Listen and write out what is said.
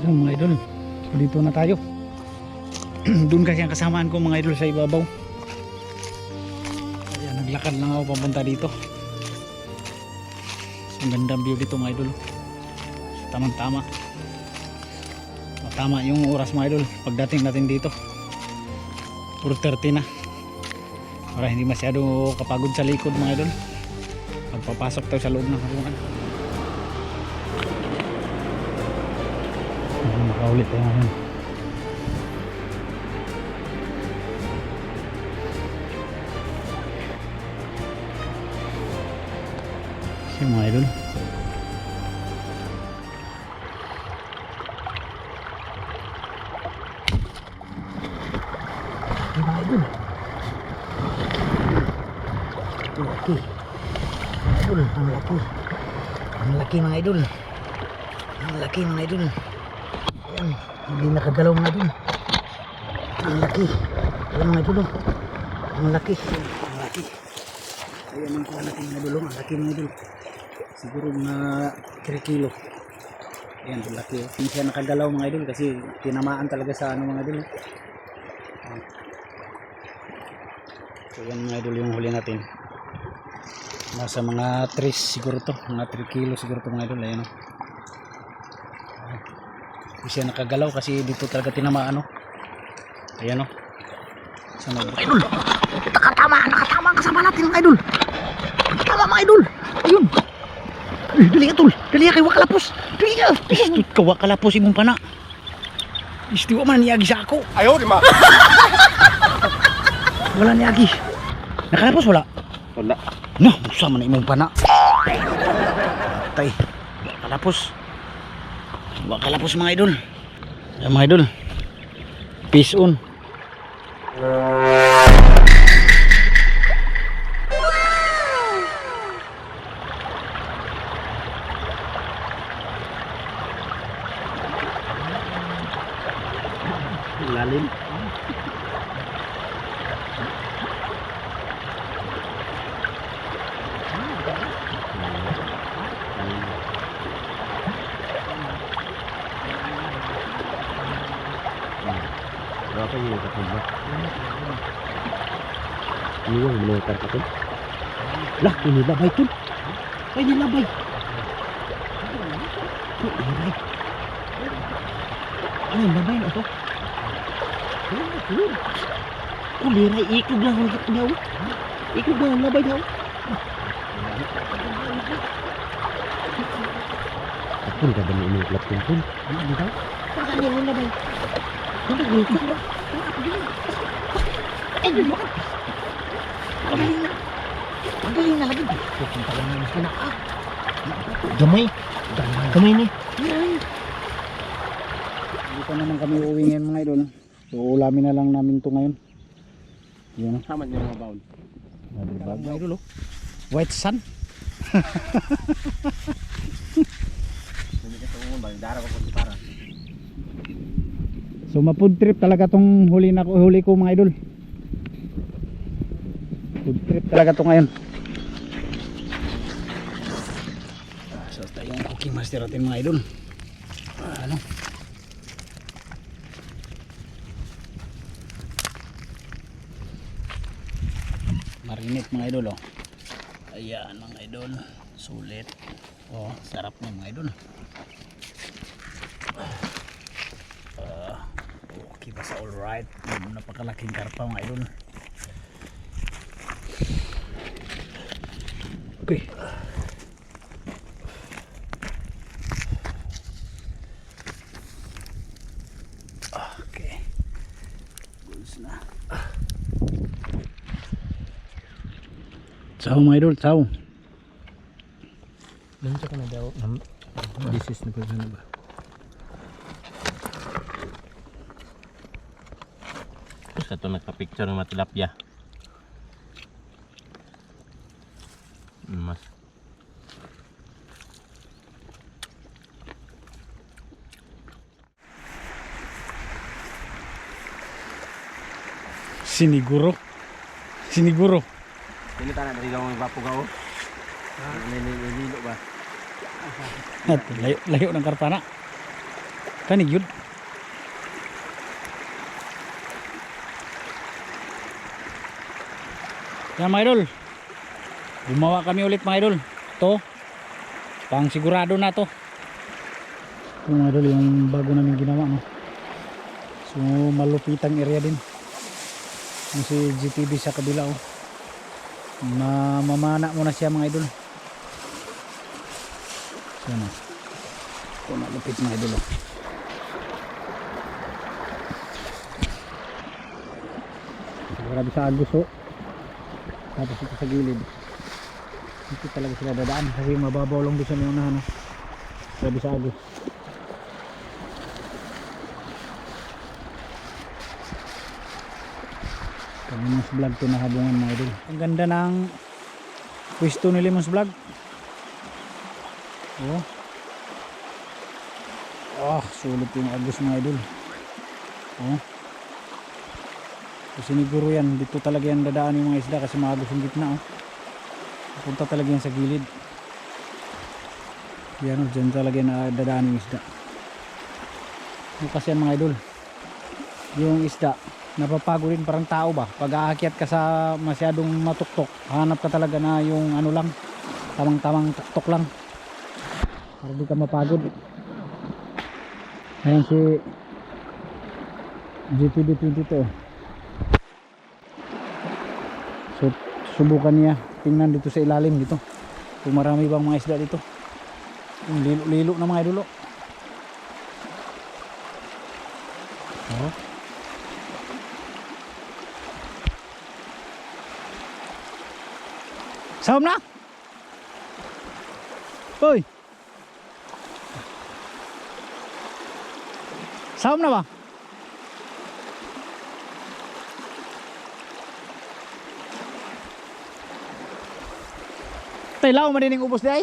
Mga idol, dito na tayo. Doon kasi ang kasamaan ko mga idol sa ibabaw. Kaya naglakad lang ako papunta dito. Ang gandang view dito mga idol. Tamang tama. Tama yung oras mga idol pagdating natin dito. 4:30 na. Para hindi masyado kapagod sa likod mga idol. Pagpapasok tayo sa loob ng harungan. Makaulit tayo ngayon. Kasi mga idol, ang laki mga idol, ang laki mga idol. Ayan, hindi nakagalaw mga idol. Ang laki. Ayan mga idol. Ang laki. Ang laki. Ayan ang laki mga idol. Ang laki mga idol. Siguro mga 3 kilo. Ayan, ang laki. Hindi siya nakagalaw mga idol kasi tinamaan talaga sa ano mga idol. So yan mga idol yung huli natin. Nasa mga 3 siguro to. Mga 3 kilo siguro to mga idol. Ayan o. Hindi siya nakagalaw kasi dito talaga tinamaan, no? Ayan, no? Sana idol, nakatama ang kasama natin mga idol. Nakatama mga idol. Ayun. Dali ka tol, dali ka kay wakalapos. Dali ka. Istut ka wakalapos imong pana. Istiwa man niyagi sa ako. Ayaw, di ma. Wala niyagi. Nakalapos wala? Wala. No, sama na imong pana. Tay, wakalapos. Wakalapos mga idol. Ayan mga idol. Peace on. Lalim. Berapa ini katanya? Ini yang menukar katanya. Lah, ini labay tuh. Ini labay. Ano labay na to? Kulira iklog lang ang daw. Iklog lang ang labay daw. Apun ka ba ni inuklap kumpun? Ano daw? Saan yung labay? Ano iklog ba? Eh, di ba? Magaling na lagi. Pupunta lang naman sa naka. Gamay. Gamay ni. Dito naman kami uuwi ngayon mga idol. So ulamin na lang namin to ngayon. Yan. Sama niyo mga baon. Diba mga idol oh. White sun. So ma-food trip talaga tong huli ko mga idol. Food trip talaga to ngayon. So tayo yung cooking master natin mga idol. Ano? Marinate mga idol oh. Ayan mga idol. Sulit. Oh, sarap na mga idol. Okay basta alright. Napakalaking karpa mga idol. Okay. Saw mga idol, saw. Nandiyan ka na daw. This na pagkano ba? Sa ito nagpa-picture ng matilapya. Mas. Siniguro. Siniguro. Ini tanah dari gawang bapugaw. Nililo ba? At layo ng karpana. Kanig yun. Yan mga idol. Gumawa kami ulit mga idol. Ito. Pang sigurado na to. Ito mga idol yung bago namin ginawa no. So malupitang area din. Yung si GTV sa kabila oh. Mamana muna siya mga idol. Yan o. Ito malupit mga idol o. Grabe sa agos o. Tapos ito sa gilid. Hindi talaga sila dadaan. Kasi mababaw lang doon sa unahan o. Grabe sa agos. Lemons Vlog to na habungan mga idol. Ang ganda ng pwesto ni Lemons Vlog. Oh. Oh, sulit yung agos mga idol. Oh. Kasi siguro yan, dito talaga yan dadaan yung mga isda kasi maagos yung gitna oh. Punta talaga yan sa gilid. Yan oh, dyan talaga yan dadaan yung isda. Oh, kasi yan mga idol. Yung isda napapagod din parang tao ba pag aakyat ka sa masyadong matuktok hanap ka talaga na yung ano lang tamang tuktok lang para di ka mapagod. Ayan si GTV 22 so subukan niya tingnan dito sa ilalim dito kung marami bang mga isda dito yung lilo na mga idolo. Oh. Sahom na. Hoy. Sahom na ba? Tay lao madining ubos di ay.